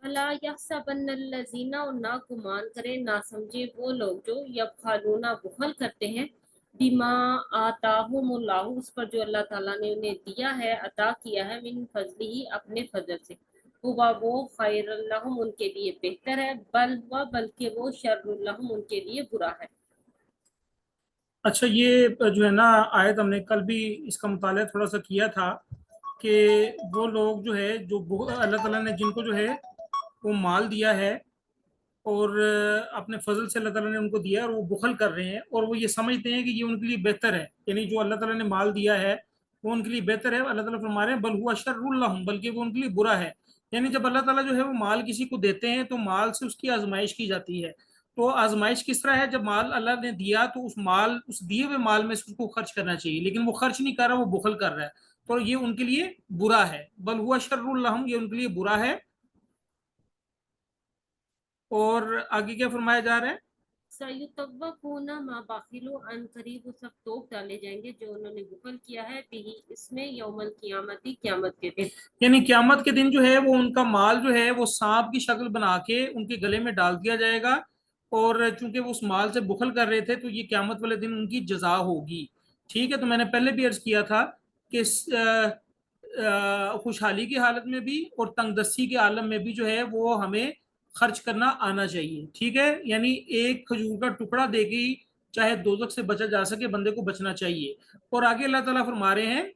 अला यहसबन अल्लज़ीना, और ना गुमान करे ना समझे वो लोग जो यबखालूना बुखल करते हैं बिमा आताहुमुल्लाहु, उस पर जो अल्लाह ताला ने उन्हें दिया है, अता किया है, मिन फजलिही, अपने फजल से। हुवा वो खैरुल लहुम, उनके लिए बेहतर है, बल्कि वो शर्रुल लहुम, उनके लिए बुरा है। अच्छा, ये जो है ना आयत हमने कल भी इसका मुताला थोड़ा सा किया था कि वो लोग जो है जो अल्लाह ताला ने जिनको जो है वो माल दिया है और अपने फजल से अल्लाह ताला ने उनको दिया और वो बुखल कर रहे हैं और वो ये समझते हैं कि ये उनके लिए बेहतर है, यानी जो अल्लाह ताला ने माल दिया है वो उनके लिए बेहतर है। अल्लाह ताला फरमा रहे हैं बल हुआ शर्रुल लहुम, बल्कि वो उनके लिए बुरा है। यानी जब अल्लाह ताला जो है वो माल किसी को देते हैं तो माल से उसकी आजमाइश की जाती है। तो आजमाइश किस तरह है, जब माल अल्लाह ने दिया तो उस दिए हुए माल में से उसको खर्च करना चाहिए, लेकिन वो खर्च नहीं कर रहा, वो बुखल कर रहा है, तो ये उनके लिए बुरा है। बल हुआ शर्रुल लहुम, ये उनके लिए बुरा है। और आगे क्या फरमाया जा रहा है? सयुतव्वफूना मा बाखिलू, अन करीब वो सब तोप डाले जाएंगे जो उन्होंने बुखल किया है, बिही, इसमें, यौमल कियामती, कियामत के दिन। यानी क्यामत के दिन जो है वो उनका माल जो है वो सांप की शक्ल बना के उनके गले में डाल दिया जाएगा। और चूंकि वो उस माल से बुखल कर रहे थे तो ये क्यामत वाले दिन उनकी जजा होगी। ठीक है, तो मैंने पहले भी अर्ज किया था कि खुशहाली की हालत में भी और तंगदस्ती के आलम में भी जो है वो हमें खर्च करना आना चाहिए। ठीक है, यानी एक खजूर का टुकड़ा दे के ही चाहे दोजख से बचा जा सके, बंदे को बचना चाहिए। और आगे अल्लाह ताला फरमा रहे हैं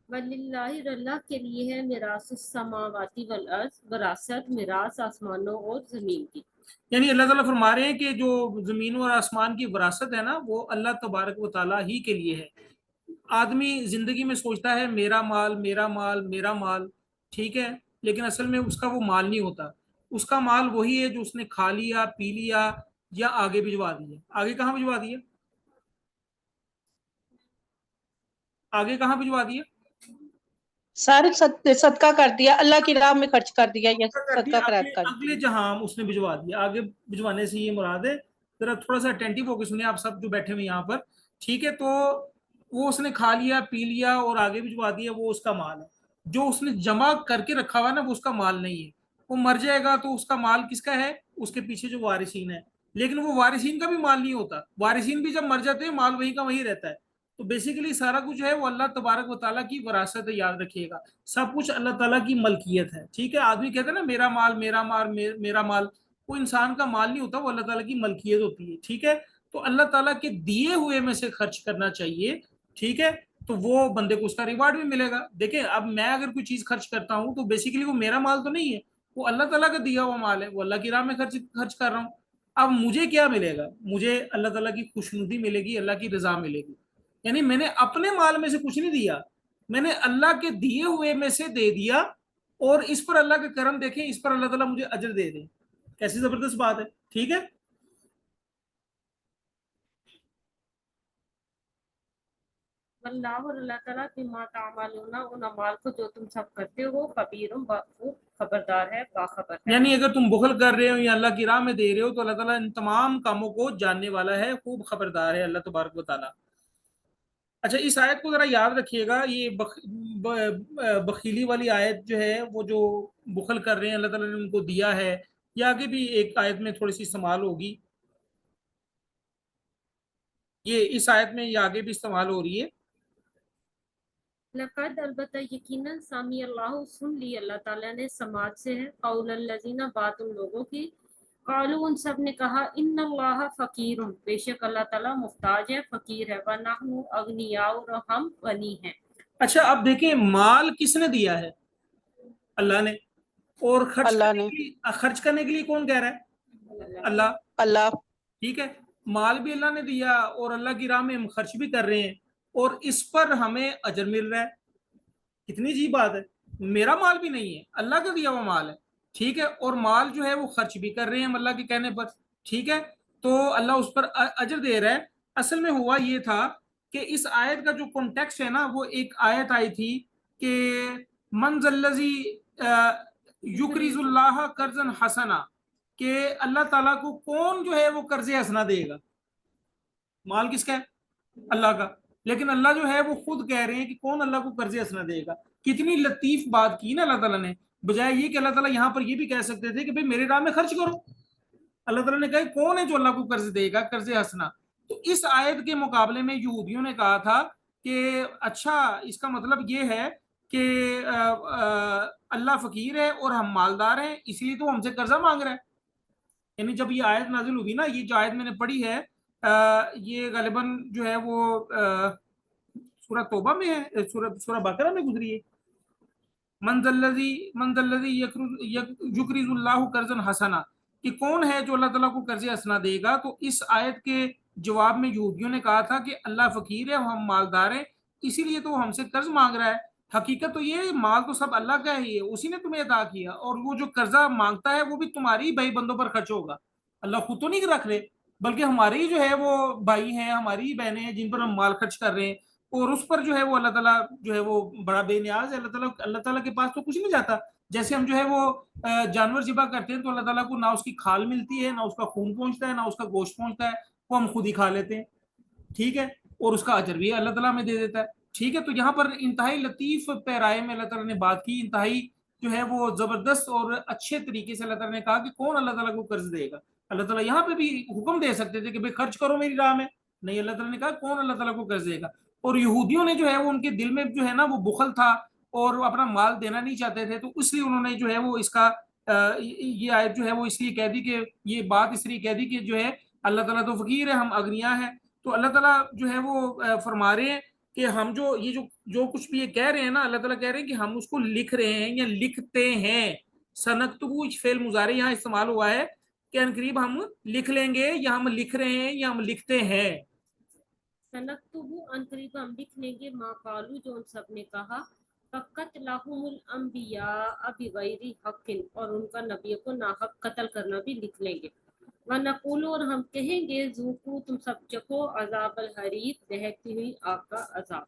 वलिल्लाहि, अल्लाह के लिए है, मिरासुस समावाती वल अर्ज, विरासत, मिरास आसमानों और जमीन की। यानी अल्लाह ताला फरमा रहे हैं कि जो जमीन और आसमान की विरासत है ना वो अल्लाह तबारक व ताला ही के लिए है। आदमी जिंदगी में सोचता है मेरा माल मेरा माल मेरा माल, ठीक है, लेकिन असल में उसका वो माल नहीं होता। उसका माल वही है जो उसने खा लिया, पी लिया या आगे भिजवा दिया। आगे कहाँ भिजवा दिया? आगे कहाँ भिजवा दिया? सारे सदका कर दिया, अल्लाह की राह में खर्च कर दिया या कर दिया, सदका अगले करार कर अगले दिया। जहां उसने भिजवा दिया। आगे भिजवाने से ये मुराद है, जरा थोड़ा सा अटेंटिव होकर सुनिए आप सब जो बैठे हुए यहाँ पर। ठीक है, तो वो उसने खा लिया, पी लिया और आगे भिजवा दिया, वो उसका माल है। जो उसने जमा करके रखा हुआ है ना वो उसका माल नहीं है। वो मर जाएगा तो उसका माल किसका है? उसके पीछे जो वारिसीन है। लेकिन वो वारिसीन का भी माल नहीं होता, वारिसीन भी जब मर जाते हैं माल वही का वही रहता है। तो बेसिकली सारा कुछ है वो अल्लाह तबारक व ताला की वरासत है, याद रखिएगा। सब कुछ अल्लाह ताला की मलकियत है। ठीक है, आदमी कहता है ना मेरा माल मेरा माल मेरा माल, वो इंसान का माल नहीं होता, वो अल्लाह ताला की मलकियत होती है। ठीक है, तो अल्लाह ताला के दिए हुए में से खर्च करना चाहिए। ठीक है, तो वो बंदे को उसका रिवार्ड भी मिलेगा। देखिए, अब मैं अगर कोई चीज खर्च करता हूँ तो बेसिकली वो मेरा माल तो नहीं है, वो अल्लाह ताला का दिया हुआ माल है, वो अल्लाह की राह में खर्च खर्च कर रहा हूँ। अब मुझे क्या मिलेगा? मुझे अल्लाह ताला की खुशनुदी मिलेगी, अल्लाह की रजा मिलेगी। यानी मैंने अपने माल में से कुछ नहीं दिया, मैंने अल्लाह के दिए हुए में से दे दिया। और इस पर अल्लाह के करम देखें, इस पर अल्लाह ताला मुझे अजर दे दे। कैसी जबरदस्त बात है। ठीक है, वल्लाहु, और अल्लाह ताला बिमा तामलूना, उन अमाल को जो तुम सब करते हो, खबीरुम, खूब खबरदार है, बाखबर है। यानी अगर तुम बुखल कर रहे हो या अल्लाह की राह में दे रहे हो तो अल्लाह ताला इन तमाम कामों को जानने वाला है, खूब खबरदार है अल्लाह तबारक व ताला। अच्छा, इस आयत को जरा याद रखिएगा। ये बखीली वाली आयत जो है वो जो बुखल कर रहे हैं अल्लाह ताला ने उनको दिया है, ये आगे भी एक आयत में थोड़ी सी इस्तेमाल होगी। ये इस आयत में ये आगे भी इस्तेमाल हो रही है। लक़द, अलबत्ता, यकीनन, सामी अल्लाह, सुन ली अल्लाह ताला ने, समाज से है, कौलल लज़ीना, बात उन लोगों की, कालू, उन सब ने कहा, इन्नल्लाह फ़कीरुन, बेशक अल्लाह ताला मुफ्ताज है, फकीर है, व नहनु अगनिया, और हम गनी हैं। अच्छा, अब देखें माल किसने दिया है? अल्लाह ने। और अल्लाह ने। खर्च करने के लिए कौन कह रहा है? अल्लाह। अल्लाह। ठीक है, माल भी अल्लाह ने दिया और अल्लाह की राह में हम खर्च भी कर रहे हैं और इस पर हमें अजर मिल रहा है। कितनी अजीब बात है। मेरा माल भी नहीं है, अल्लाह का दिया हुआ माल है। ठीक है, और माल जो है वो खर्च भी कर रहे हैं हम अल्लाह के कहने पर। ठीक है, तो अल्लाह उस पर अजर दे रहा है। असल में हुआ ये था कि इस आयत का जो कॉन्टेक्स्ट है ना, वो एक आयत आई थी कि मंजल्लजी युकरिजुल्लाह कर्जन हसना, कि अल्लाह ताला को कौन जो है वो कर्ज हसना देगा। माल किसका है? अल्लाह का। लेकिन अल्लाह जो है वो खुद कह रहे हैं कि कौन अल्लाह को कर्ज हसना देगा। कितनी लतीफ बात की ना अल्लाह ताला ने। بجائے یہ کہ اللہ تعالیٰ یہاں پر یہ بھی کہہ سکتے تھے کہ بھئی میرے راہ میں خرچ کرو. اللہ تعالیٰ نے کہا کون ہے جو اللہ کو قرض دے گا, قرض حسنا. تو اس آیت کے مقابلے میں یہودیوں نے کہا تھا کہ اچھا اس کا مطلب یہ ہے کہ اللہ فقیر ہے اور ہم مالدار ہیں, اس لیے تو ہم سے قرضہ مانگ رہا ہے. یعنی جب یہ آیت نازل ہوئی نا, یہ جو آیت میں نے پڑھی ہے یہ غالباً جو ہے وہ سورہ توبہ میں ہے, سورہ بقرہ میں گزری ہے. من ذا الذی یقرض اللہ قرضا حسنا, کہ کون ہے جو اللہ تعالیٰ کو قرض حسنا دے گا. تو اس آیت کے جواب میں یہودیوں نے کہا تھا کہ اللہ فقیر ہے, ہم مالدار ہیں, اسی لیے تو ہم سے قرض مانگ رہا ہے. حقیقت تو یہ ہے مال تو سب اللہ کا ہی ہے, اسی نے تمہیں عطا کیا, اور وہ جو قرضہ مانگتا ہے وہ بھی تمہاری بھائی بندوں پر خرچ ہوگا. اللہ خود تو نہیں رکھ رہے, بلکہ ہمارے ہی جو ہے وہ بھائی ہیں, ہماری ہی بہنیں ہیں جن پر ہم مال خرچ کر رہے ہیں, اور اس پر جو ہے وہ اللہ تعالیٰ جو ہے وہ بڑا بے نیاز ہے. اللہ تعالیٰ کے پاس تو کچھ نہیں جاتا. جیسے ہم جو ہے وہ جانور ذبح کرتے ہیں تو اللہ تعالیٰ کو نہ اس کی کھال ملتی ہے, نہ اس کا خون پہنچتا ہے, نہ اس کا گوشت پہنچتا ہے, وہ ہم خود ہی کھا لیتے ہیں, ٹھیک ہے, اور اس کا اجر بھی اللہ تعالیٰ ہمیں دے دیتا ہے, ٹھیک ہے. تو یہاں پر انتہائی لطیف پیرائے میں اللہ تعالیٰ نے بات کی, انتہائی جو ہے وہ زبردست اور اچھے طریقے سے اللہ تعالیٰ نے کہا کہ کون اللہ تعالیٰ کو قرض دے گا. اللہ تعالیٰ یہاں پہ بھی حکم دے سکتے تھے کہ بھئی خرچ کرو میری راہ میں, نہیں, اللہ تعالیٰ نے کہا کون اللہ تعالیٰ کو قرض دے گا. اور یہودیوں نے جو ہے وہ ان کے دل میں جو ہے نا وہ بخل تھا اور وہ اپنا مال دینا نہیں چاہتے تھے, تو اس لیے انہوں نے جو ہے وہ اس کا یہ آیت جو ہے وہ اس لیے کہہ دی کہ یہ بات اس لیے کہہ دی کہ جو ہے اللہ تعالیٰ تو فقیر ہے, ہم اغنیا ہیں. تو اللہ تعالیٰ جو ہے وہ فرما رہے ہیں کہ ہم جو کچھ بھی یہ کہہ رہے ہیں نا, اللہ تعالیٰ کہہ رہے ہیں کہ ہم اس کو لکھ رہے ہیں یا لکھتے ہیں. سنکتبو فعل مضارع یہاں استعمال ہوا ہے کہ ان قریب ہم لکھ لیں گے, یا ہم لکھ رہے ہیں, یا ہم لکھتے ہیں. سنکتبو ان قریب ہم لکھ لیں گے, ما قالو جو ان سب نے کہا, فقتلہم الانبیاء بغیر حق, اور ان کا نبیوں کو ناحق قتل کرنا بھی لکھ لیں گے. وَنَقُولُ اور ہم کہیں گے, ذوقوا تم سب چکھو, عذاب الحریق دہکتی ہوئی آگ کا عذاب.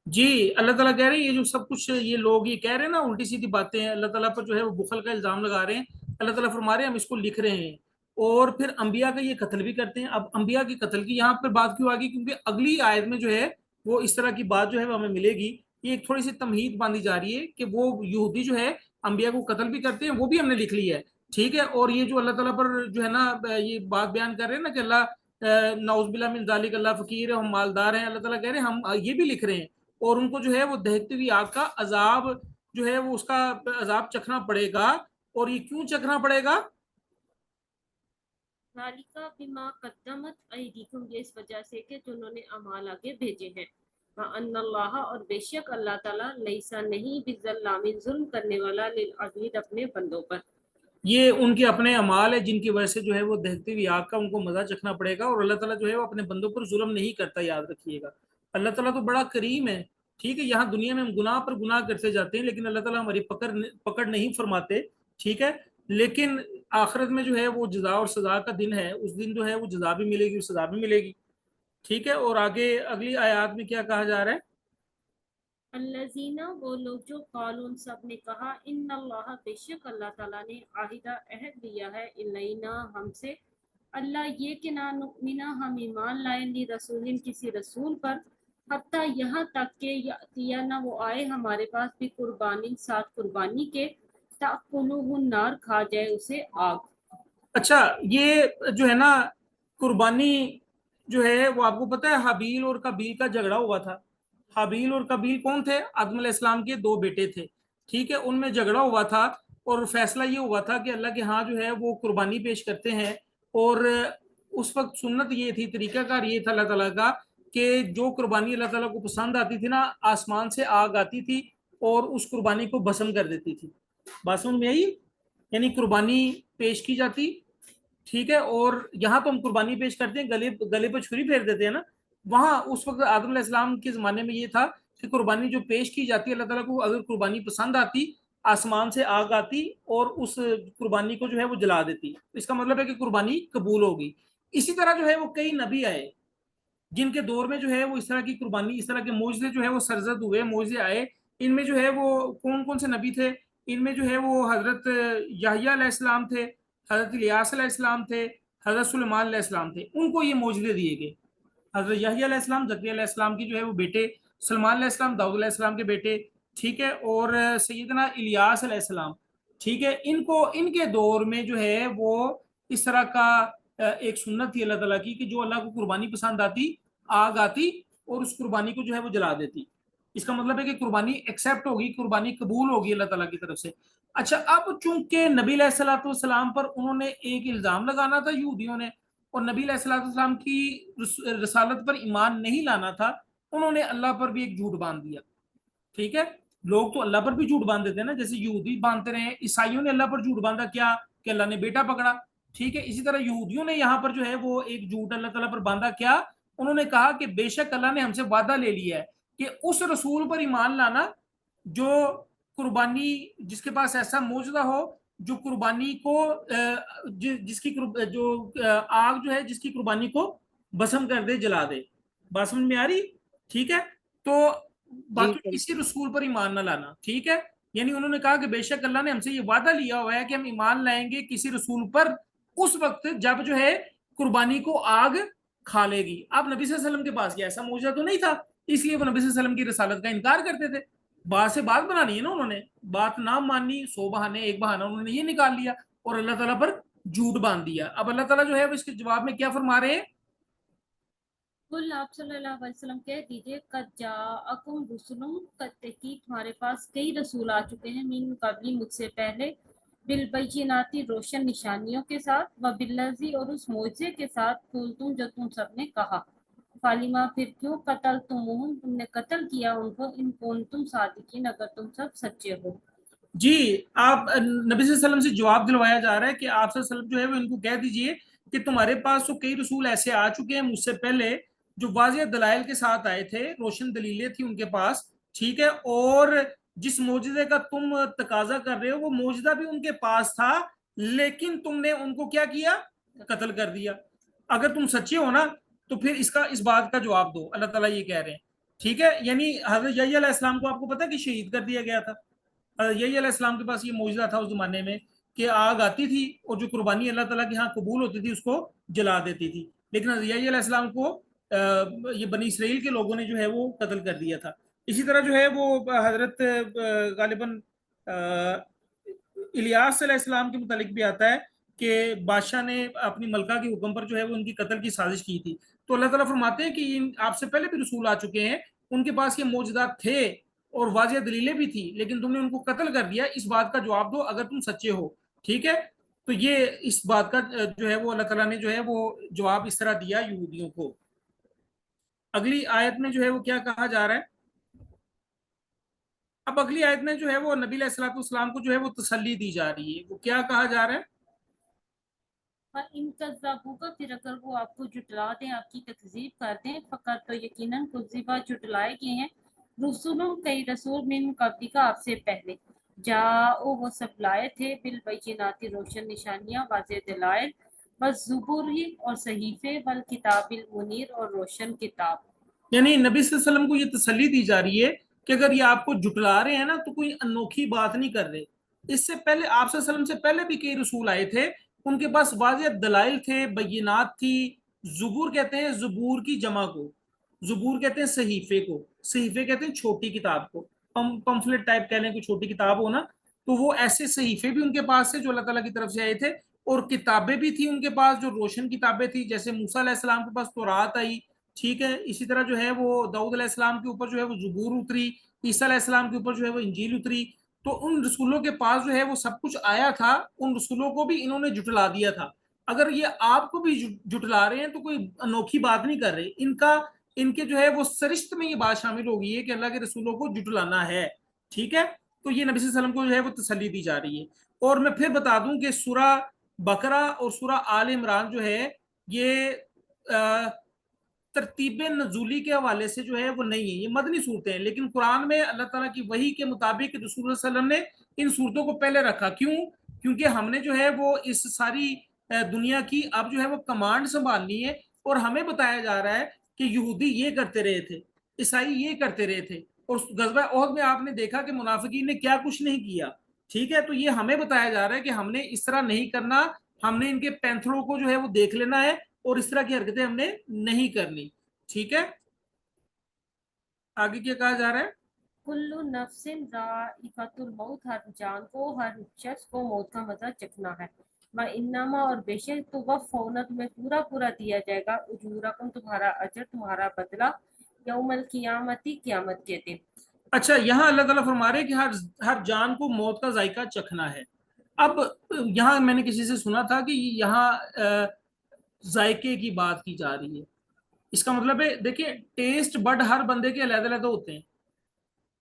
جی, اللہ تعالیٰ کہہ رہے ہیں یہ جو سب کچھ یہ لوگ یہ کہہ رہے ہیں نا الٹی سیدھی باتیں ہیں, اللہ تعالیٰ پر جو ہے وہ بخل کا الزام لگا رہے ہیں. اللہ تعالیٰ فرما رہے ہیں ہم اس کو لکھ رہے ہیں, اور پھر انبیاء کا یہ قتل بھی کرتے ہیں. اب انبیاء کے قتل کی یہاں پر بات کیوں آ گئی, کیونکہ اگلی آیت میں جو ہے وہ اس طرح کی بات جو ہے وہ ہمیں ملے گی. یہ ایک تھوڑی سی تمہید باندھی جا رہی ہے کہ وہ یہودی جو ہے انبیاء کو قتل بھی کرتے ہیں, وہ بھی ہم نے لکھ لی ہے, ٹھیک ہے. اور یہ جو اللہ تعالیٰ پر جو ہے نا یہ بات بیان کر رہے ہیں نا کہ اللہ نعوذ باللہ من ذالک, اللہ فقیر ہے, ہم مالدار ہیں, اللہ تعالیٰ کہہ رہے ہیں ہم یہ بھی لکھ رہے ہیں, اور ان کو جو ہے وہ دہکتی ہوئی آگ کا عذاب جو ہے وہ اس کا عذاب چکھنا پڑے گا. اور یہ کیوں چکھنا پڑے گا؟ ذالک بما قدمت ایدیکم, یہ اس وجہ سے کہ جنہوں نے اعمال آگے بھیجے ہیں. وَأَنَّ اللَّهَ اور بے شک اللہ تعالیٰ لیسا نہیں بظلام ظلم کرنے والا للعبید اپنے بندوں پر. یہ ان کے اپنے اعمال ہے جن کی وجہ سے جو ہے وہ دہکتی ہوئی آگ کا ان کو مزہ چکھنا پڑے گا, اور اللہ تعالیٰ جو ہے وہ اپنے بندوں پر ظلم نہیں کرتا, یاد رکھیے گا. اللہ تعالیٰ تو بڑا کریم ہے, ٹھیک ہے. یہاں دنیا میں ہم گناہ پر گناہ کرتے جاتے ہیں, لیکن اللہ تعالیٰ ہماری پکڑ نہیں فرماتے, ٹھیک ہے. لیکن آخرت میں جو ہے وہ جزا اور سزا کا دن ہے, اس دن جو ہے وہ جزا بھی ملے گی اور سزا بھی ملے گی, ٹھیک ہے. اور آگے اگلی آیات میں کیا کہا جا رہا ہے؟ الذین وہ لوگ جو قالون سب نے کہا, ان اللہ بے شک اللہ تعالیٰ نے عہدہ عہد لیا ہے, الینا ہم سے, اللہ یہ کہ نہ نؤمنا ہم ایمان لائیں لی رسول کسی رسول پر, حتیٰ یہاں تک کہ یاتینا وہ آئے ہمارے پاس بھی قربانی ساتھ قربانی کے, تأکلہ النار کھا جائے اسے آگ. اچھا, یہ جو ہے نا قربانی جو ہے وہ آپ کو پتہ ہے حابیل اور قابیل کا جھگڑا ہوا تھا. حابیل اور قابیل کون تھے؟ آدم علیہ السلام کے دو بیٹے تھے, ٹھیک ہے. ان میں جھگڑا ہوا تھا اور فیصلہ یہ ہوا تھا کہ اللہ کے ہاں جو ہے وہ قربانی پیش کرتے ہیں, اور اس وقت سنت یہ تھی, طریقہ کار یہ تھا اللہ تعالیٰ کا کہ جو قربانی اللہ تعالیٰ کو پسند آتی تھی نا, آسمان سے آگ آتی تھی اور اس قربانی کو بھسم کر دیتی تھی. بات سمجھ میں آئی؟ یعنی قربانی پیش کی جاتی, ٹھیک ہے. اور یہاں تو ہم قربانی پیش کرتے ہیں, گلے پہ چھری پھیر دیتے ہیں نا. وہاں اس وقت آدم علیہ السلام کے زمانے میں یہ تھا کہ قربانی جو پیش کی جاتی اللہ تعالیٰ کو, اگر قربانی پسند آتی, آسمان سے آگ آتی اور اس قربانی کو جو ہے وہ جلا دیتی. اس کا مطلب ہے کہ قربانی قبول ہوگی. اسی طرح جو ہے وہ کئی نبی آئے جن کے دور میں جو ہے وہ اس طرح کی قربانی, اس طرح کے معجزے جو ہے وہ سرزد ہوئے, معجزے آئے. ان میں جو ہے وہ کون کون سے نبی تھے؟ ان میں جو ہے وہ حضرت یحییٰ علیہ السلام تھے, حضرت الیاس علیہ السلام تھے, حضرت سلیمان علیہ السلام تھے. ان کو یہ معجزے دیے گئے. حضرت یحییٰ علیہ السلام زکریا علیہ السلام کی جو ہے وہ بیٹے, سلیمان علیہ السلام داؤد علیہ السلام کے بیٹے, ٹھیک ہے، اور سیدنا الیاس علیہ السلام، ٹھیک ہے، ان کو ان کے دور میں جو ہے وہ اس طرح کا ایک سنت تھی اللہ تعالیٰ کی کہ جو اللہ کو قربانی پسند آتی، آگ آتی اور اس قربانی کو جو ہے وہ جلا دیتی. اس کا مطلب ہے کہ قربانی ایکسیپٹ ہوگی، قربانی قبول ہوگی اللہ تعالیٰ کی طرف سے. اچھا، اب چونکہ نبی علیہ الصلوۃ والسلام پر انہوں نے ایک الزام لگانا تھا یہودیوں نے، اور نبی علیہ الصلوۃ والسلام کی رسالت پر ایمان نہیں لانا تھا، انہوں نے اللہ پر بھی ایک جھوٹ باندھ دیا. ٹھیک ہے، لوگ تو اللہ پر بھی جھوٹ باندھ دیتے ہیں نا، جیسے یہودی باندھتے رہے، عیسائیوں نے اللہ پر جھوٹ باندھا کیا کہ اللہ نے بیٹا پکڑا. ٹھیک ہے، اسی طرح یہودیوں نے یہاں پر جو ہے وہ ایک جھوٹ اللہ تعالیٰ پر باندھا کیا، انہوں نے کہا کہ بے شک اللہ نے ہم سے وعدہ لے لیا ہے کہ اس رسول پر ایمان لانا جو قربانی، جس کے پاس ایسا موجودہ ہو جو قربانی کو جس کی جو آگ جو ہے جس کی قربانی کو بسم کر دے، جلا دے. بات سمجھ میں آ رہی؟ ٹھیک ہے، تو باقی کسی رسول پر ایمان نہ لانا. ٹھیک ہے، یعنی انہوں نے کہا کہ بے شک اللہ نے ہم سے یہ وعدہ لیا ہوا ہے کہ ہم ایمان لائیں گے کسی رسول پر اس وقت جب جو ہے قربانی کو آگ کھا لے گی. اب نبی صلی اللہ علیہ وسلم کے پاس یہ ایسا معجزہ تو نہیں تھا، اس لیے وہ نبی صلی اللہ علیہ وسلم کی رسالت کا انکار کرتے تھے. بات سے بات بنانی ہے نا، انہوں نے بات نہ ماننی، 100 بہانے ایک بہانہ انہوں نے یہ نکال لیا اور اللہ تعالیٰ پر جھوٹ باندھ دیا. اب اللہ تعالیٰ جو ہے وہ اس کے جواب میں کیا فرما رہے ہیں؟ کل آپ صلی اللہ علیہ وسلم کہہ دیجئے قد جاءکم رسل، قد تحقیق تمہارے پاس کئی رسول آ چکے ہیں، من قبلی مجھ سے پہلے، بالبیناتی روشن نشانیوں کے ساتھ، وبالذی اور اس معجزے کے ساتھ، قلتم جو تم سب نے کہا، فالما پھر کیوں قتلتموہم تم نے قتل کیا ان کو، ان کنتم صادقین اگر تم سب سچے ہو. جی، آپ نبی صلی اللہ علیہ وسلم سے جواب دلوایا جا رہا ہے کہ آپ صلی اللہ علیہ وسلم جو ہے وہ ان کو کہہ دیجئے کہ تمہارے پاس تو کئی رسول ایسے آ چکے ہیں مجھ سے پہلے جو واضح دلائل کے ساتھ آئے تھے، روشن دلیلیں تھیں ان کے پاس. ٹھیک ہے، اور جس معجزے کا تم تقاضا کر رہے ہو وہ معجزہ بھی ان کے پاس تھا، لیکن تم نے ان کو کیا کیا؟ قتل کر دیا. اگر تم سچے ہو نا تو پھر اس بات کا جواب دو. اللہ تعالیٰ یہ کہہ رہے ہیں. ٹھیک ہے، یعنی حضرت یحییٰ علیہ السلام کو آپ کو پتا کہ شہید کر دیا گیا تھا. یحییٰ علیہ السلام کے پاس یہ معجزہ تھا اس زمانے میں کہ آگ آتی تھی اور جو قربانی اللہ تعالیٰ کے ہاں قبول ہوتی تھی اس کو جلا دیتی تھی، لیکن یحییٰ علیہ السلام کو یہ بنی اسرائیل کے لوگوں نے جو ہے وہ قتل کر دیا تھا. اسی طرح جو ہے وہ حضرت غالباً الیاس علیہ السلام کے متعلق بھی آتا ہے کہ بادشاہ نے اپنی ملکہ کے حکم پر جو ہے وہ ان کی قتل کی سازش کی تھی. تو اللہ تعالیٰ فرماتے ہیں کہ آپ سے پہلے بھی رسول آ چکے ہیں، ان کے پاس یہ معجزات تھے اور واضح دلیلیں بھی تھی، لیکن تم نے ان کو قتل کر دیا. اس بات کا جواب دو اگر تم سچے ہو. ٹھیک ہے، تو یہ اس بات کا جو ہے وہ اللہ تعالیٰ نے جو ہے وہ جواب اس طرح دیا یہودیوں کو. اگلی آیت میں جو ہے وہ کیا کہا جا رہا ہے؟ اب اگلی آیت میں جو ہے وہ نبی علیہ الصلوۃ والسلام کو جو ہے وہ تسلی دی جا رہی ہے. وہ کیا کہا جا رہا ہے؟ ان کذبوک، پھر اگر وہ آپ کو جھٹلا دیں، آپ کی تکذیب کر دیں، فقط تو یقیناً کذبا جھٹلائے گئے ہیں، رسولوں کئی رسول من قبلی کا آپ سے پہلے، جاؤ وہ سب لائے تھے، بالبیناتی روشن نشانیاں، واضح دلائل، والزبور اور صحیفے، والکتاب المنیر اور روشن کتاب. یعنی نبی صلی اللہ علیہ وسلم کو یہ تسلی دی جا رہی ہے کہ اگر یہ آپ کو جھٹلا رہے ہیں نا تو کوئی انوکھی بات نہیں کر رہے. اس سے پہلے آپ صلی اللہ علیہ وسلم سے پہلے بھی کئی رسول آئے تھے، ان کے پاس واضح دلائل تھے، بینات تھی. زبور کہتے ہیں زبور کی جمع کو، زبور کہتے ہیں صحیفے کو، صحیفے کہتے ہیں چھوٹی کتاب کو، پمفلٹ ٹائپ کہہ لیں کوئی چھوٹی کتاب ہو نا، تو وہ ایسے صحیفے بھی ان کے پاس تھے جو اللہ تعالیٰ کی طرف سے آئے تھے، اور کتابیں بھی تھیں ان کے پاس جو روشن کتابیں تھیں، جیسے موسیٰ علیہ السلام کے پاس تورات آئی. ٹھیک ہے، اسی طرح جو ہے وہ داؤد علیہ السلام کے اوپر جو ہے وہ زبور اتری، عیسیٰ علیہ السلام کے اوپر جو ہے وہ انجیل اتری. تو ان رسولوں کے پاس جو ہے وہ سب کچھ آیا تھا، ان رسولوں کو بھی انہوں نے جھٹلا دیا تھا. اگر یہ آپ کو بھی جھٹلا رہے ہیں تو کوئی انوکھی بات نہیں کر رہے. ان کے جو ہے وہ سرشت میں یہ بات شامل ہو گئی ہے کہ اللہ کے رسولوں کو جھٹلانا ہے. ٹھیک ہے، تو یہ نبی صلی اللہ علیہ وسلم کو جو ہے وہ تسلی دی جا رہی ہے. اور میں پھر بتا دوں کہ سورہ بقرہ اور سورہ آل عمران جو ہے یہ ترتیب نزولی کے حوالے سے جو ہے وہ نہیں ہے، یہ مدنی صورتیں ہیں، لیکن قرآن میں اللہ تعالیٰ کی وحی کے مطابق رسول اللہ صلی اللہ علیہ وسلم نے ان صورتوں کو پہلے رکھا. کیوں؟ کیونکہ ہم نے جو ہے وہ اس ساری دنیا کی اب جو ہے وہ کمانڈ سنبھالنی ہے، اور ہمیں بتایا جا رہا ہے کہ یہودی یہ کرتے رہے تھے، عیسائی یہ کرتے رہے تھے، اور غزوہ احد میں آپ نے دیکھا کہ منافقین نے کیا کچھ نہیں کیا. ٹھیک ہے، تو یہ ہمیں بتایا جا رہا ہے کہ ہم نے اس طرح نہیں کرنا، ہم نے ان کے پینتھروں کو جو ہے وہ دیکھ لینا ہے اور اس طرح کی حرکتیں ہم نے نہیں کرنی. ٹھیک ہے، آگے کیا کہا جا رہا ہے؟ कुल्लु नफ्सिन जाइकातुल मौत, हर जान को, हर शख्स को मौत का मजा चखना है। व इन्नमा, और बेशक तो वफ़ौना, तुम्हें पूरा पूरा दिया जाएगा, उजूरकुम, तुम्हारा अजर, तुम्हारा बदला, यौमल कियामती, कियामत के दिन। अच्छा, यहाँ अल्लाह ताला फरमा रहे हैं कि हर हर जान को मौत का जायका चखना है। अब यहाँ मैंने किसी से सुना था कि यहाँ जायके की बात की जा रही है। इसका मतलब है, देखिए, टेस्ट बड हर बंदे के अलग अलग होते हैं।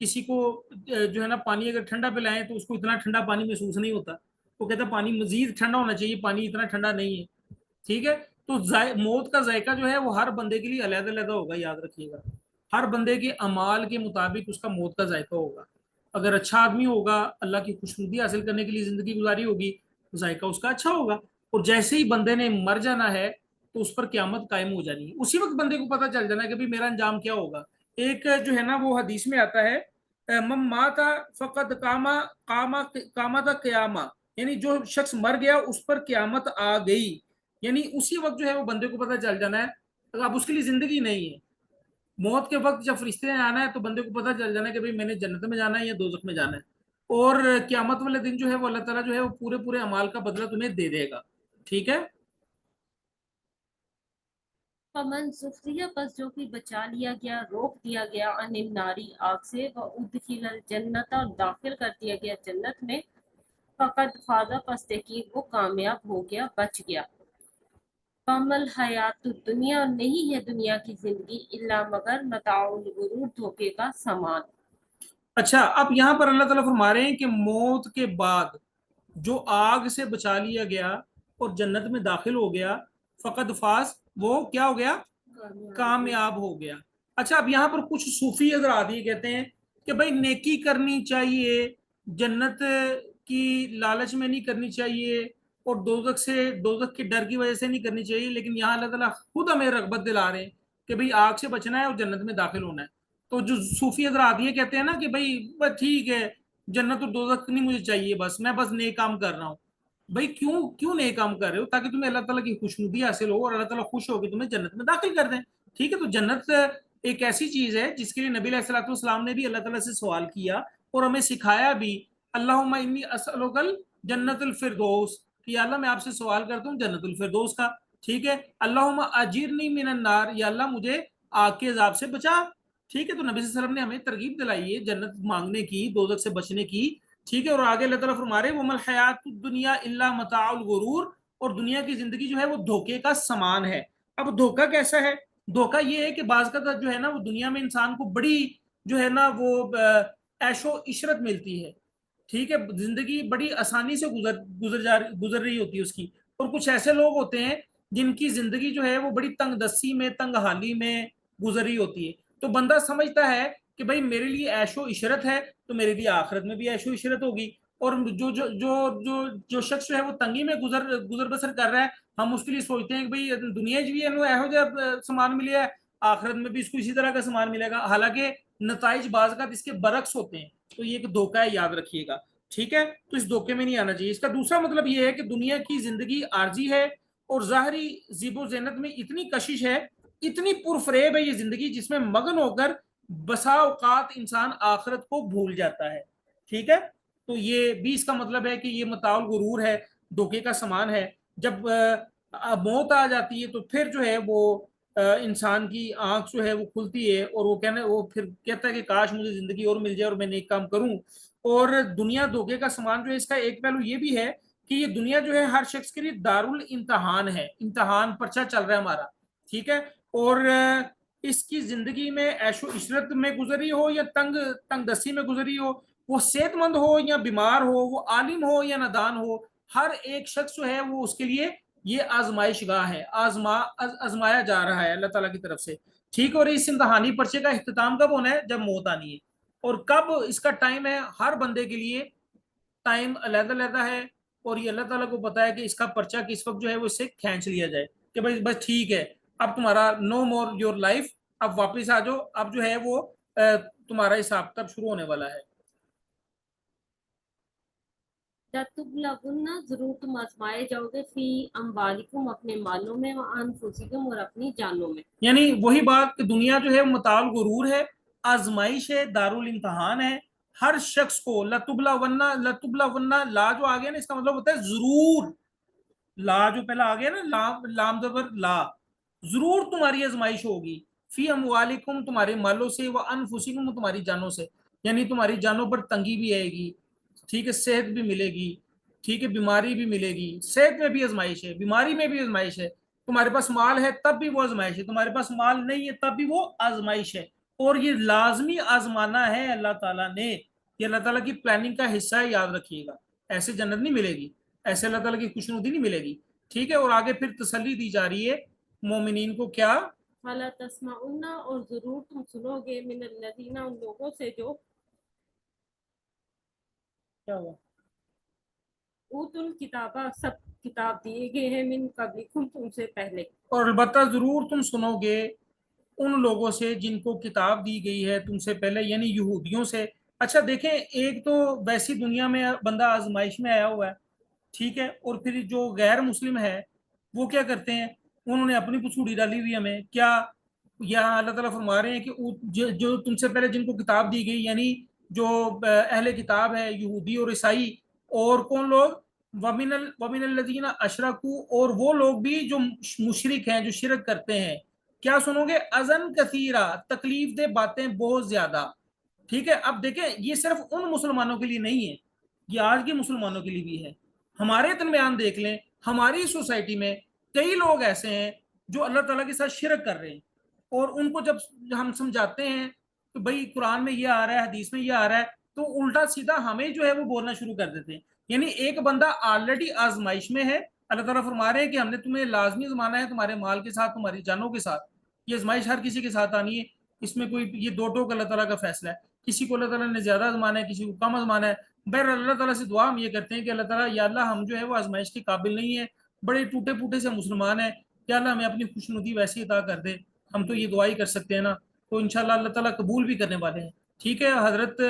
किसी को जो है ना, पानी अगर ठंडा पिलाएं तो उसको इतना ठंडा पानी महसूस नहीं होता, वो कहता है पानी मजीद ठंडा होना चाहिए, पानी इतना ठंडा नहीं है। ठीक है, तो मौत का जायका जो है वो हर बंदे के लिए अलग अलग होगा, याद रखिएगा। हर बंदे के अमाल के मुताबिक उसका मौत का जायका होगा। अगर अच्छा आदमी होगा, अल्लाह की खुशनुदी हासिल करने के लिए जिंदगी गुजारी होगी, तो जायका उसका अच्छा होगा। और जैसे ही बंदे ने मर जाना है तो उस पर क्यामत कायम हो जानी है। उसी वक्त बंदे को पता चल जाना है कि भाई मेरा अंजाम क्या होगा। एक जो है ना, वो हदीस में आता है, मम माता फकद कामा कामा कामा था क्यामा, यानी जो शख्स मर गया उस पर क्यामत आ गई। यानी उसी वक्त जो है वो बंदे को पता चल जाना है, तो अब उसके लिए जिंदगी नहीं है। मौत के वक्त जब फरिश्ते ने आना है तो बंदे को पता चल जाना है कि भाई मैंने जन्नत में जाना है या दोजख में जाना है। और क्यामत वाले दिन जो है वो अल्लाह ताला जो है वो पूरे पूरे अमाल का बदला तुम्हें दे देगा। ठीक है। फमन सुफ्रिया, बस जो कि बचा लिया गया, रोक दिया गया, अनिल नारी, आग से, व उदखिलल जन्नत, और दाखिल कर दिया गया जन्नत में, फकद फाजा, पस की वो कामयाब हो गया, बच गया। कमल हयात दुनिया, नहीं है दुनिया की जिंदगी, इल्ला मगर मताउल गुरूर, धोखे का सामान। अच्छा, अब यहाँ पर अल्लाह ताला फरमा रहे हैं कि मौत के बाद जो आग से बचा लिया गया और जन्नत में दाखिल हो गया, फकद फाज, वो क्या हो गया, कामयाब हो गया। अच्छा, अब यहाँ पर कुछ सूफी हजरात ये कहते हैं कि भाई नेकी करनी चाहिए, जन्नत की लालच में नहीं करनी चाहिए, और दोजख से, दोजख के डर की वजह से नहीं करनी चाहिए। लेकिन यहाँ अल्लाह ताला खुद हमें रगबत दिला रहे हैं कि भाई आग से बचना है और जन्नत में दाखिल होना है। तो जो सूफी हजरात ये कहते हैं ना कि भाई बस ठीक है, जन्नत और दोजख नहीं मुझे चाहिए, बस मैं बस नेक काम कर रहा हूँ। भाई क्यों क्यों नेक काम कर रहे हो? ताकि तुम्हें अल्लाह ताला की खुशनुदी हासिल हो और अल्लाह ताला खुश होकर तुम्हें जन्नत में दाखिल कर दें। ठीक है, तो जन्नत एक ऐसी चीज है जिसके लिए नबी अलैहिस्सलाम ने भी अल्लाह ताला से सवाल किया और हमें सिखाया भी। अल्लाहुम्मा इन्नी असअलुकल जन्नतुल फिरदौस, कि या अल्लाह मैं आपसे सवाल करता हूँ जन्नतुल फिरदौस का। ठीक है, अल्लाहुम्मा अजिरनी मिनन नार, या अल्लाह मुझे आग के अजाब से बचा। ठीक है, तो नबी सल्लल्लाहु अलैहि वसल्लम ने हमें तरगीब दिलाई है जन्नत मांगने की, दोजख से बचने की। ठीक है, और आगे अल्लाह ताला फरमा रहे हैं वमल हयातुद दुनिया इल्ला मताउल गुरूर, और दुनिया की जिंदगी जो है वो धोखे का समान है। अब धोखा कैसा है? धोखा ये है कि बाज का जो है ना, वो दुनिया में इंसान को बड़ी जो है ना वो ऐशो इशरत मिलती है। ठीक है, जिंदगी बड़ी आसानी से गुजर रही होती है उसकी। और कुछ ऐसे लोग होते हैं जिनकी जिंदगी जो है वो बड़ी तंग दस्ती में, तंग हाली में गुजर रही होती है। तो बंदा समझता है कि भाई मेरे लिए ऐशो इशरत है तो मेरे लिए आखिरत में भी ऐशो इशरत होगी। और जो जो जो जो जो शख्स जो है वो तंगी में गुजर गुजर बसर कर रहा है, हम उसके लिए सोचते हैं कि भाई दुनिया भी एहो जब सामान मिले है, आखिरत में भी इसको इसी तरह का सामान मिलेगा। हालांकि नताइज बाज़ इसके बरक्स होते हैं। तो ये एक धोखा है, याद रखिएगा। ठीक है, तो इस धोखे में नहीं आना चाहिए। इसका दूसरा मतलब ये है कि दुनिया की जिंदगी आर्जी है और ज़ाहरी ज़ीबो ज़ीनत में इतनी कशिश है, इतनी पुरफरेब है ये जिंदगी, जिसमें मगन होकर बसा औकात इंसान आखिरत को भूल जाता है। ठीक है, तो ये भी इसका मतलब है कि ये मताउल गुरूर है, धोखे का समान है। जब मौत आ जाती है तो फिर जो है वो इंसान की आंख जो है वो खुलती है और वो फिर कहता है कि काश मुझे जिंदगी और मिल जाए और मैं नेक काम करूं। और दुनिया धोखे का समान जो है, इसका एक पहलू ये भी है कि ये दुनिया जो है हर शख्स के लिए दारुल इम्तहान है, इम्तहान पर्चा चल रहा है हमारा। ठीक है, और इसकी जिंदगी में ऐशो इशरत में गुजरी हो या तंग तंग दस्ती में गुजरी हो, वो सेहतमंद हो या बीमार हो, वो आलिम हो या नादान हो, हर एक शख्स जो है वो उसके लिए ये आजमाइश गाह है, आजमाया जा रहा है अल्लाह ताला की तरफ से। ठीक, और इस इम्तहानी पर्चे का इख्तिताम कब होना है? जब मौत आनी है। और कब इसका टाइम है? हर बंदे के लिए टाइम अलग-अलग है। और ये अल्लाह ताला को पता है कि इसका पर्चा किस वक्त जो है वो इससे खींच लिया जाए कि भाई बस ठीक है, अब तुम्हारा नो मोर योर लाइफ, अब वापस आ जाओ, अब जो है वो तुम्हारा हिसाब तब शुरू होने वाला है। लतुबलगुन्ना, जरूर तुम आजमाए जाओगे, फी अम्वालिकुम, अपने मालों में, व अनफुसिकुम, और अपनी जानों में। यानी वही बात कि दुनिया जो है मताल गुरूर है, आजमाइश है, दारुल इम्तहान है। हर शख्स को लतुबला वन्ना, लतुबला वन्ना, ला जो आ गया ना, इसका मतलब होता है जरूर। ला जो पहला आ गया ना, लाम जबर ला, जरूर तुम्हारी आजमाइश होगी। फी अमवालिकुम, तुम्हारे मालों से, व अनफुसिकुम, तुम्हारी जानों से, यानी तुम्हारी जानों पर तंगी भी आएगी, ठीक है, सेहत भी मिलेगी, ठीक है, बीमारी भी मिलेगी। सेहत में भी आजमाइश है, बीमारी में भी आजमाइश है। तुम्हारे पास माल है तब भी वो आजमाइश है, तुम्हारे पास माल नहीं है तब भी वो आजमाइश है। और ये लाजमी आजमाना है अल्लाह ताला ने, ये अल्लाह ताला की प्लानिंग का हिस्सा है, याद रखिएगा। ऐसे जन्नत नहीं मिलेगी, ऐसे अल्लाह ताला की खुशनुदी नहीं मिलेगी, ठीक है। और आगे फिर तसल्ली दी जा रही है मोमिनीन को, क्या? फला तस्माउन्ना, और जरूर तुम सुनोगे, मिनल्लज़ीना, उन लोगों से जो क्या हुआ? ऊतुल किताबा, सब किताब दिए गए हैं, मिन कब्लिकुम, तुमसे पहले। और अलबत्ता जरूर तुम सुनोगे उन लोगों से जिनको किताब दी गई है तुमसे पहले, यानी यहूदियों से। अच्छा देखें, एक तो वैसी दुनिया में बंदा आजमाइश में आया हुआ है, ठीक है, और फिर जो गैर मुस्लिम है वो क्या करते हैं, उन्होंने अपनी पुछूड़ी डाली हुई हमें क्या। यहाँ अल्लाह ताला फरमा रहे हैं कि जो तुमसे पहले जिनको किताब दी गई, यानी जो अहले किताब है, यहूदी और ईसाई, और कौन लोग, वमिनल लदीना अशरकू, और वो लोग भी जो मुशरिक हैं, जो शिरक करते हैं। क्या सुनोगे? अजन कसीरा, तकलीफ दे बातें बहुत ज्यादा, ठीक है। अब देखें, ये सिर्फ उन मुसलमानों के लिए नहीं है, ये आज के मुसलमानों के लिए भी है। हमारे दरमियान देख लें, हमारी सोसाइटी में कई लोग ऐसे हैं जो अल्लाह ताला के साथ शिरक कर रहे हैं, और उनको जब हम समझाते हैं कि भाई कुरान में ये आ रहा है, हदीस में ये आ रहा है, तो उल्टा सीधा हमें जो है वो बोलना शुरू कर देते हैं। यानी एक बंदा ऑलरेडी आजमाइश में है, अल्लाह ताला फरमा रहे हैं कि हमने तुम्हें लाजमी जमाना है तुम्हारे माल के साथ, तुम्हारी जानों के साथ। ये आजमाइश हर किसी के साथ आनी है, इसमें कोई ये दो टोक अल्लाह ताला का फैसला है। किसी को अल्लाह ताला ने ज्यादा आजमाना है, किसी को कम आजमाना है। बहर अल्लाह ताला से दुआ हम ये करते हैं कि अल्लाह ताला, या अल्लाह हम जो है वो आजमाइश के काबिल नहीं है, बड़े टूटे फूटे से मुसलमान है, या अल्लाह हमें अपनी खुशनुदी वैसी अता कर दे। हम तो ये दुआ ही कर सकते हैं ना, तो इंशाल्लाह अल्लाह ताला कबूल भी करने वाले हैं, ठीक है। हजरत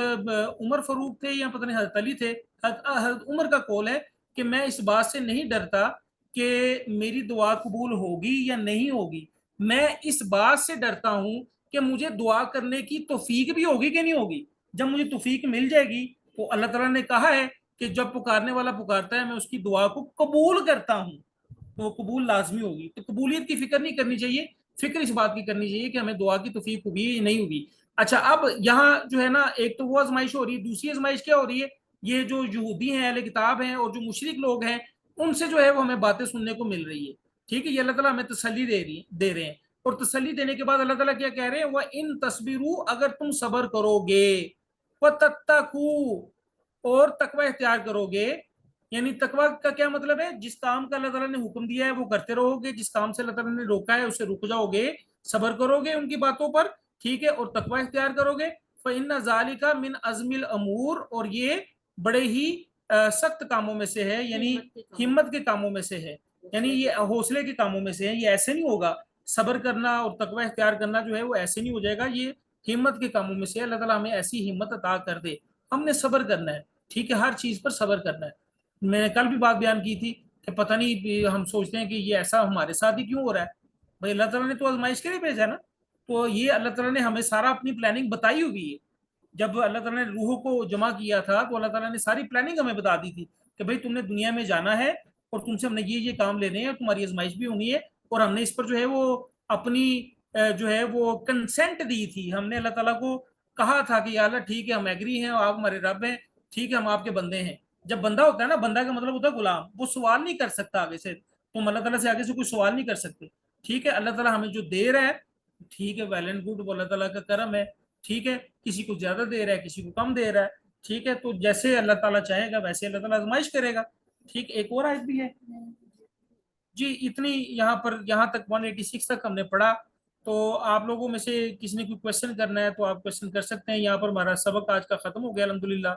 उमर फारूक थे या पता नहीं हजरत अली थे, हजरत उमर का कौल है कि मैं इस बात से नहीं डरता कि मेरी दुआ कबूल होगी या नहीं होगी, मैं इस बात से डरता हूं कि मुझे दुआ करने की तौफीक भी होगी कि नहीं होगी। जब मुझे तौफीक मिल जाएगी, तो अल्लाह ताला ने कहा है कि जब पुकारने वाला पुकारता है मैं उसकी दुआ को कबूल करता हूँ, तो कबूल लाजमी होगी। तो कबूलियत की फिक्र नहीं करनी चाहिए, फिक्र इस बात की करनी चाहिए कि हमें दुआ की तौफीक होगी या नहीं होगी। अच्छा, अब यहाँ जो है ना, एक तो वो आजमाइश हो रही है, दूसरी आजमाइश क्या हो रही है, ये जो यहूदी हैं, अहले किताब हैं, और जो मुशरिक लोग हैं, उनसे जो है वो हमें बातें सुनने को मिल रही है, ठीक है। ये अल्लाह ताला हमें तसल्ली दे रहे हैं। और तसल्ली देने के बाद अल्लाह ताला क्या कह रहे हैं, वह इन तस्बीरू, अगर तुम सबर करोगे, व तत्तकू, और तकवा इख्तियार करोगे। यानी तकवा का क्या मतलब है, जिस काम का अल्लाह ताला ने हुक्म दिया है वो करते रहोगे, जिस काम से अल्लाह ताला ने रोका है उससे रुक जाओगे, सबर करोगे उनकी बातों पर, ठीक है, और तकवा इख्तियार करोगे। फ़इन्ना ज़ालिका मिन अज़मिल अमूर, और ये बड़े ही सख्त कामों में से है, यानी हिम्मत के कामों में से है, यानी ये हौसले के कामों में से है। ये ऐसे नहीं होगा, सबर करना और तकवा इख्तियार करना जो है वो ऐसे नहीं हो जाएगा, ये हिम्मत के कामों में से। अल्लाह ताला हमें ऐसी हिम्मत अता कर दे, हमने सबर करना है, ठीक है, हर चीज पर सबर करना है। मैंने कल भी बात बयान की थी कि पता नहीं, हम सोचते हैं कि ये ऐसा हमारे साथ ही क्यों हो रहा है। भाई अल्लाह ताला ने तो आजमाइश के लिए भेजा है ना, तो ये अल्लाह ताला ने हमें सारा अपनी प्लानिंग बताई हुई है। जब अल्लाह ताला ने रूह को जमा किया था तो अल्लाह ताला ने सारी प्लानिंग हमें बता दी थी कि भाई तुमने दुनिया में जाना है और तुमसे हमने ये काम लेने हैं, तुम्हारी आजमाइश भी होनी है। और हमने इस पर जो है वो अपनी जो है वो कंसेंट दी थी, हमने अल्लाह ताला को कहा था कि या अल्लाह ठीक है, हम एग्री हैं, आप हमारे रब हैं, ठीक है, हम आपके बंदे हैं। जब बंदा होता है ना, बंदा का मतलब होता है गुलाम, वो सवाल नहीं कर सकता आगे से, तुम अल्लाह ताला से आगे से कोई सवाल नहीं कर सकते, ठीक है। अल्लाह ताला हमें जो दे रहा है, ठीक है, वेल एंड गुड, वो अल्लाह ताला का करम है, ठीक है। किसी को ज्यादा दे रहा है, किसी को कम दे रहा है, ठीक है। तो जैसे अल्लाह ताला चाहेगा वैसे अल्लाह ताला आजमाइश करेगा, ठीक। एक और आयत भी है जी, इतनी यहाँ पर, यहाँ तक 186 तक हमने पढ़ा। तो आप लोगों में से किसी ने कोई क्वेश्चन करना है तो आप क्वेश्चन कर सकते हैं। यहाँ पर हमारा सबक आज का खत्म हो गया अल्हम्दुलिल्लाह।